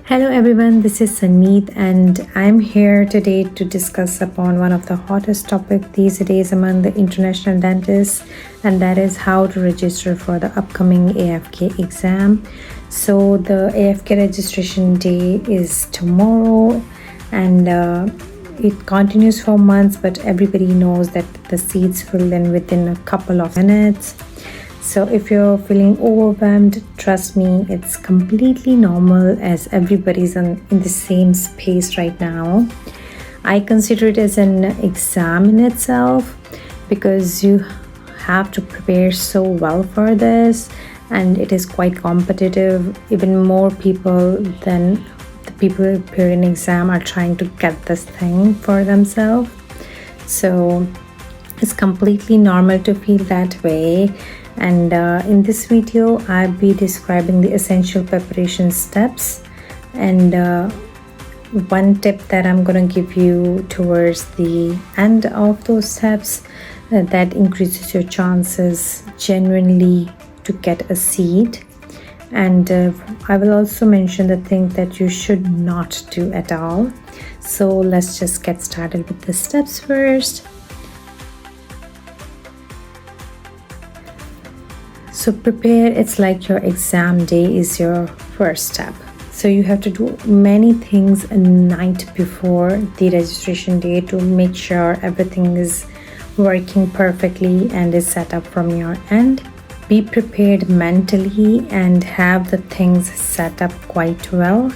Hello everyone, this is Sanmeet and I'm here today to discuss upon one of the hottest topics these days among the international dentists, and that is how to register for the upcoming AFK exam. So the AFK registration day is tomorrow and it continues for months, but everybody knows that the seats fill in within a couple of minutes. So if you're feeling overwhelmed, trust me, it's completely normal as everybody's in the same space right now. I consider it as an exam in itself because you have to prepare so well for this, and it is quite competitive. Even more people than the people appearing in exam are trying to get this thing for themselves. So it's completely normal to feel that way. And in this video I'll be describing the essential preparation steps and one tip that I'm going to give you towards the end of those steps that increases your chances genuinely to get a seat. And I will also mention the thing that you should not do at all. So let's just get started with the steps first. So prepare, it's like your exam day is your first step. So you have to do many things a night before the registration day to make sure everything is working perfectly and is set up from your end. Be prepared mentally and have the things set up quite well.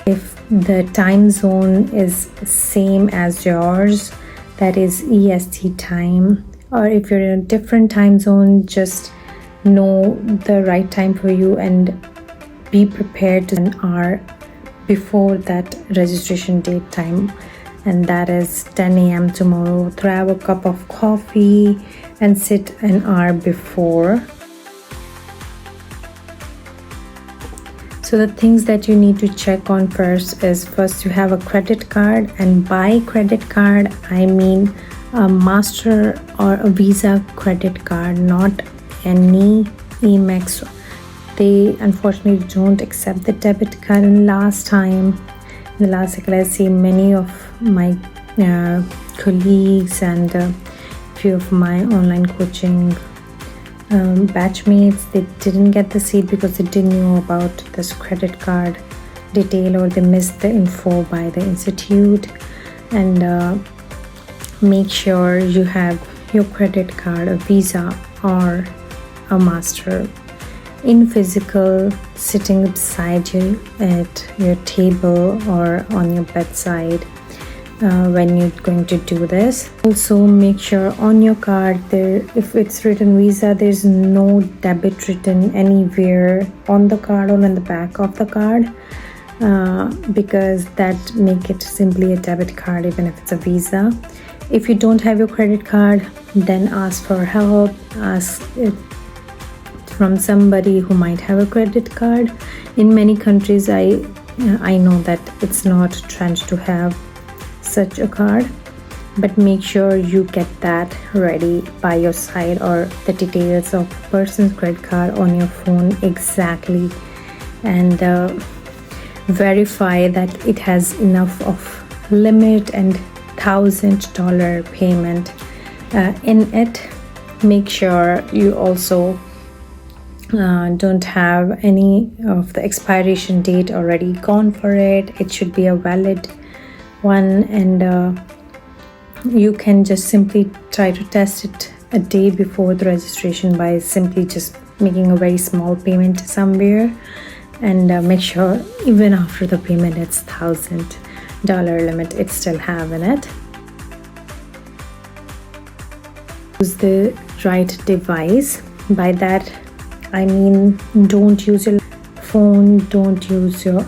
If the time zone is same as yours, that is EST time, or if you're in a different time zone, just know the right time for you and be prepared to an hour before that registration date time, and that is 10 a.m. tomorrow. Grab a cup of coffee and sit an hour before. So the things that you need to check on first you have a credit card, and by credit card I mean a Master or a Visa credit card, not any Amex. They unfortunately don't accept the debit card. And in the last cycle I see many of my colleagues and a few of my online coaching batchmates, they didn't get the seat because they didn't know about this credit card detail, or they missed the info by the institute. And make sure you have your credit card, a Visa or a Master in physical, sitting beside you at your table or on your bedside when you're going to do this. Also make sure on your card there, if it's written Visa, there's no debit written anywhere on the card or on the back of the card, because that make it simply a debit card even if it's a Visa. If you don't have your credit card, then ask for help. Ask it from somebody who might have a credit card. In many countries, I know that it's not trend to have such a card, but make sure you get that ready by your side, or the details of a person's credit card on your phone exactly, and verify that it has enough of limit and $1,000 payment in it. Make sure you also don't have any of the expiration date already gone for it. It should be a valid one, and you can just simply try to test it a day before the registration by simply just making a very small payment somewhere, and make sure even after the payment it's $1,000 limit it's still have in it. Use the right device. By that I mean don't use your phone, don't use your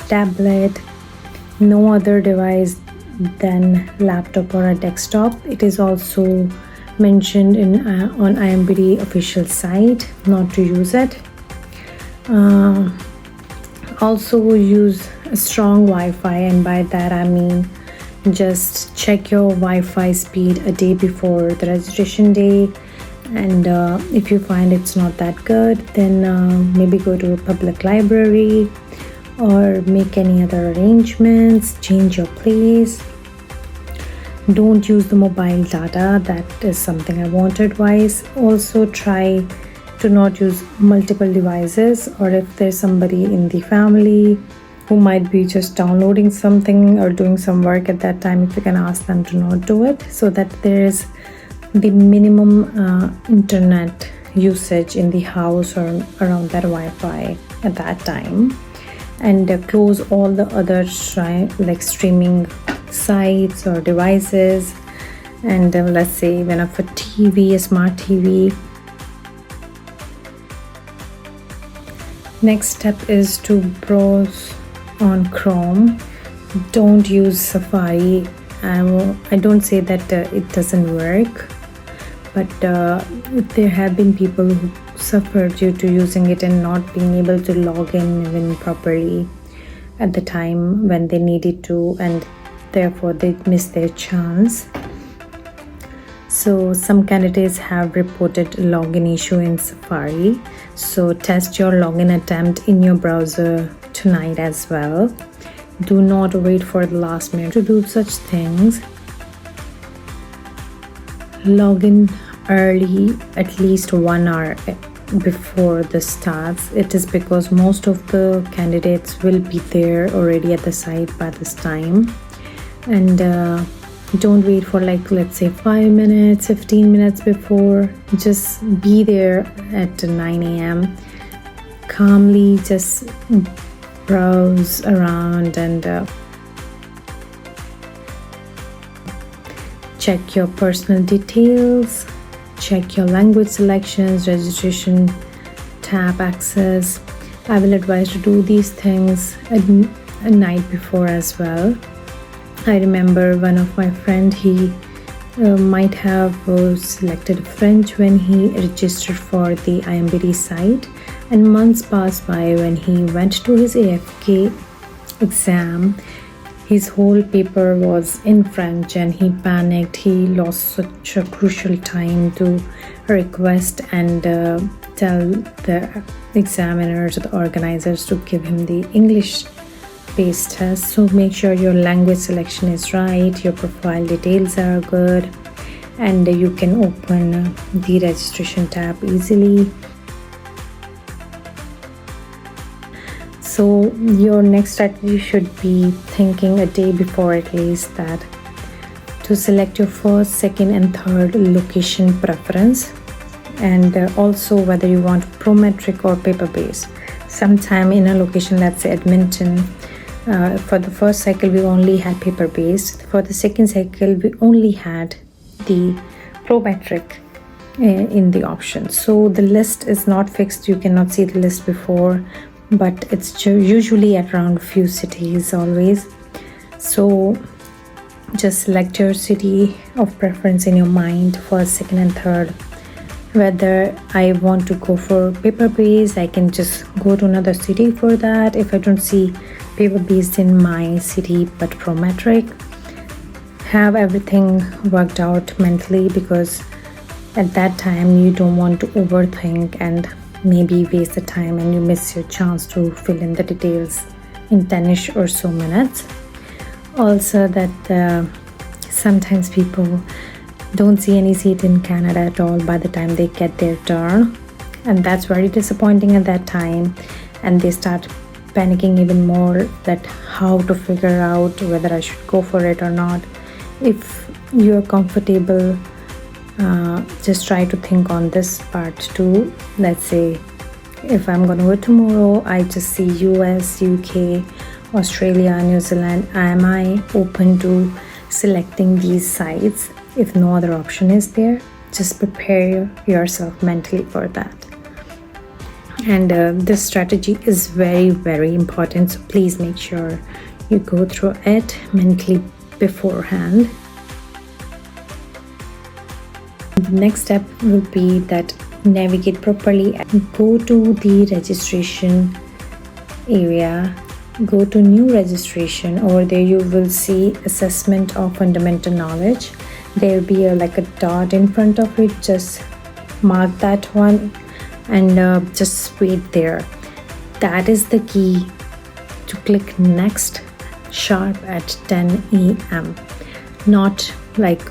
tablet, no other device than laptop or a desktop. It is also mentioned in on IMBD official site not to use it. Also use a strong Wi-Fi, and by that I mean just check your Wi-Fi speed a day before the registration day And if you find it's not that good, then maybe go to a public library or make any other arrangements, change your place. Don't use the mobile data. That is something I want to advise. Also try to not use multiple devices, or if there's somebody in the family who might be just downloading something or doing some work at that time, if you can ask them to not do it, so that there is the minimum internet usage in the house or around that Wi-Fi at that time. And close all the other like streaming sites or devices. And let's say even if a smart TV. Next step is to browse on Chrome. Don't use Safari. I don't say that it doesn't work, but there have been people who suffered due to using it and not being able to log in even properly at the time when they needed to, and therefore they missed their chance. So some candidates have reported login issue in Safari. So test your login attempt in your browser tonight as well. Do not wait for the last minute to do such things. Log in early, at least 1 hour before this starts. It is because most of the candidates will be there already at the site by this time. And don't wait for, like, let's say 5 minutes, 15 minutes before. Just be there at 9 a.m. calmly, just browse around and check your personal details, check your language selections, registration tab access. I will advise to do these things a night before as well. I remember one of my friend, he might have selected French when he registered for the IMBD site, and months passed by. When he went to his AFK exam, his whole paper was in French and he panicked. He lost such a crucial time to request and tell the examiners or the organizers to give him the English based test. So make sure your language selection is right, your profile details are good, and you can open the registration tab easily. So your next strategy should be thinking a day before at least, that to select your first, second and third location preference, and also whether you want prometric or paper based. Sometime in a location, let's say Edmonton, for the first cycle we only had paper based. For the second cycle we only had the prometric in the option. So the list is not fixed, you cannot see the list before, but it's usually at around few cities always. So just select your city of preference in your mind, first, second and third. Whether I want to go for paper based, I can just go to another city for that. If I don't see paper based in my city but prometric, have everything worked out mentally, because at that time you don't want to overthink and maybe waste the time and you miss your chance to fill in the details in 10ish or so minutes. Also that sometimes people don't see any seat in Canada at all by the time they get their turn, and that's very disappointing at that time, and they start panicking even more that how to figure out whether I should go for it or not. If you're comfortable, just try to think on this part too. Let's say if I'm gonna go tomorrow, I just see US, UK, Australia, New Zealand. Am I open to selecting these sites? If no other option is there, just prepare yourself mentally for that. And this strategy is very, very important, so please make sure you go through it mentally beforehand. The next step will be that navigate properly and go to the registration area, go to new registration. Over there you will see assessment of fundamental knowledge. There will be like a dot in front of it. Just mark that one and just wait there. That is the key to click next sharp at 10 a.m. not like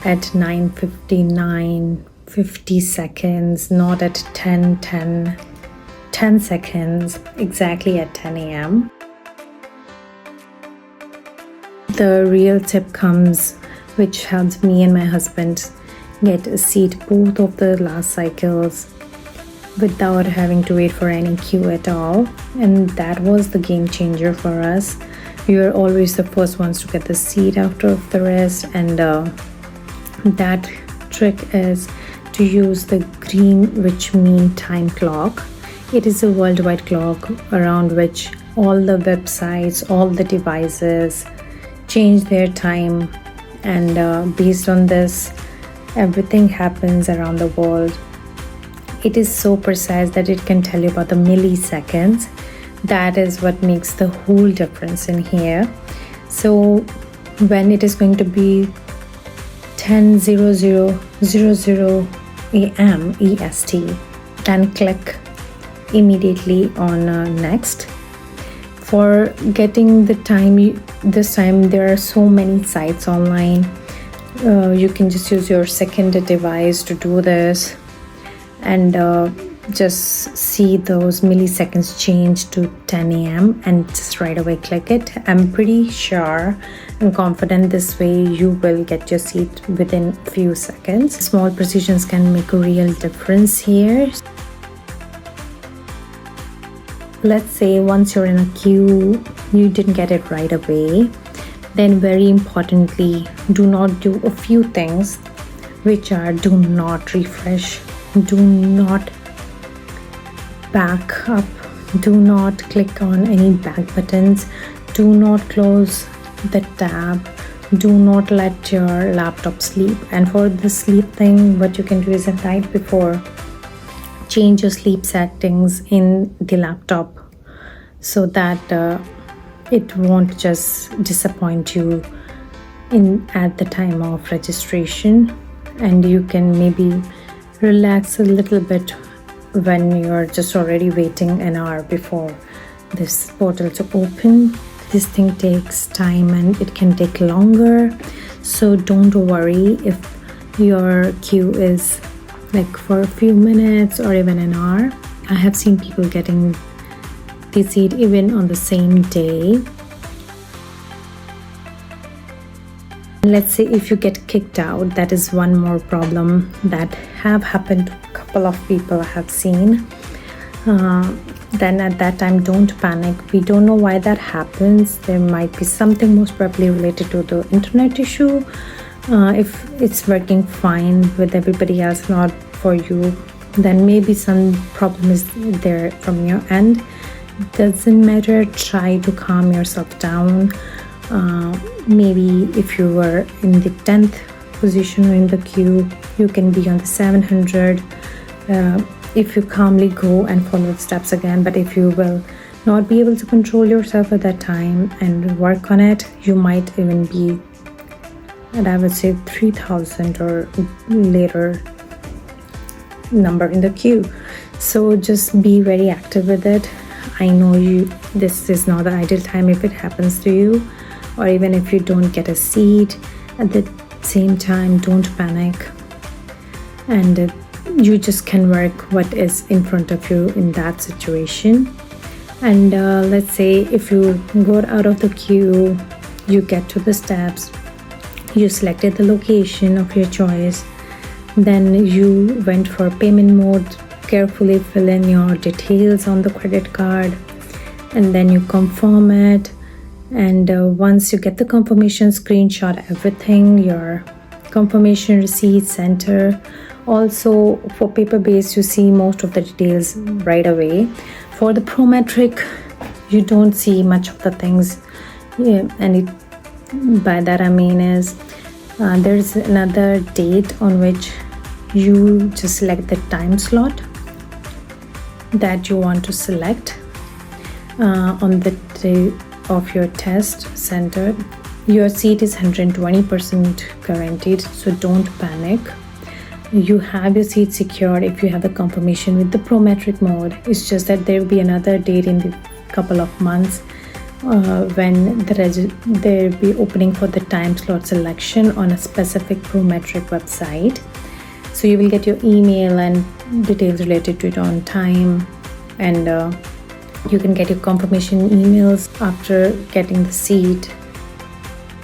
at 9:59, 50 seconds, not at 10 seconds, exactly at 10 a.m. The real tip comes, which helps me and my husband get a seat both of the last cycles without having to wait for any queue at all, and that was the game changer for us. We were always the first ones to get the seat after the rest, and that trick is to use the Greenwich Mean Time clock. It is a worldwide clock around which all the websites, all the devices change their time, and based on this, everything happens around the world. It is so precise that it can tell you about the milliseconds. That is what makes the whole difference in here. So when it is going to be 10:00 AM EST, then click immediately on next. For getting the time, this time there are so many sites online. You can just use your second device to do this, and just see those milliseconds change to 10 a.m. and just right away click it. I'm pretty sure and confident this way you will get your seat within a few seconds. Small precisions can make a real difference here. Let's say once you're in a queue, you didn't get it right away, then very importantly, do not do a few things, which are: do not refresh, do not back up, do not click on any back buttons, do not close the tab, do not let your laptop sleep. And for the sleep thing, what you can do is at night before, change your sleep settings in the laptop so that it won't just disappoint you at the time of registration, and you can maybe relax a little bit when you're just already waiting an hour before this portal to open. This thing takes time and it can take longer, so don't worry if your queue is like for a few minutes or even an hour. I have seen people getting the seat even on the same day. Let's say if you get kicked out, that is one more problem that have happened to a couple of people I have seen. Then at that time, don't panic. We don't know why that happens. There might be something most probably related to the internet issue. If it's working fine with everybody else, not for you, then maybe some problem is there from your end. Doesn't matter, try to calm yourself down. Maybe if you were in the 10th position in the queue, you can be on the 700 if you calmly go and follow the steps again. But if you will not be able to control yourself at that time and work on it, you might even be, and I would say 3000 or later number in the queue. So just be very active with it. I know this is not the ideal time if it happens to you, or even if you don't get a seat at the same time, don't panic, and you just can work what is in front of you in that situation. And let's say if you got out of the queue, you get to the steps, you selected the location of your choice, then you went for payment mode, carefully fill in your details on the credit card, and then you confirm it. And once you get the confirmation, screenshot everything, your confirmation receipt, center. Also for paper-based, you see most of the details right away. For the Prometric, you don't see much of the things, and by that I mean is there's another date on which you just select the time slot that you want to select on the day of your test center. Your seat is 120% guaranteed, so don't panic. you have your seat secured if you have the confirmation with the prometric mode. It's just that there will be another date in the couple of months when they'll be opening for the time slot selection on a specific prometric website. So you will get your email and details related to it on time, and you can get your confirmation emails after getting the seat,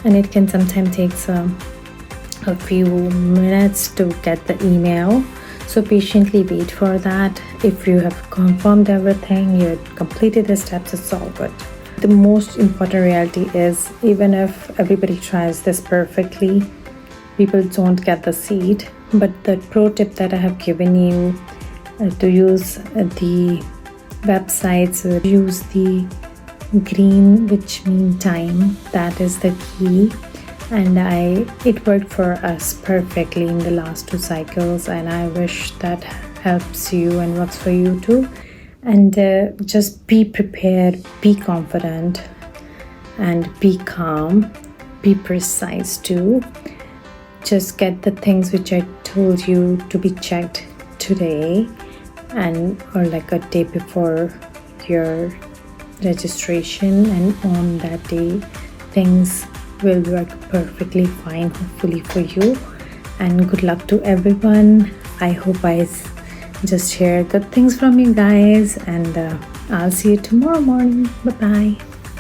and it can sometimes take a few minutes to get the email, so patiently wait for that. If you have confirmed everything, you completed the steps, it's all good. The most important reality is, even if everybody tries this perfectly, people don't get the seat. But the pro tip that I have given you to use the websites, use the green, which mean time, that is the key. And it worked for us perfectly in the last 2 cycles, and I wish that helps you and works for you too. And just be prepared, be confident, and be calm, be precise too. Just get the things which I told you to be checked today, or like a day before your registration, and on that day things will work perfectly fine, hopefully, for you. And good luck to everyone. I hope I just hear good things from you guys, and I'll see you tomorrow morning. Bye bye.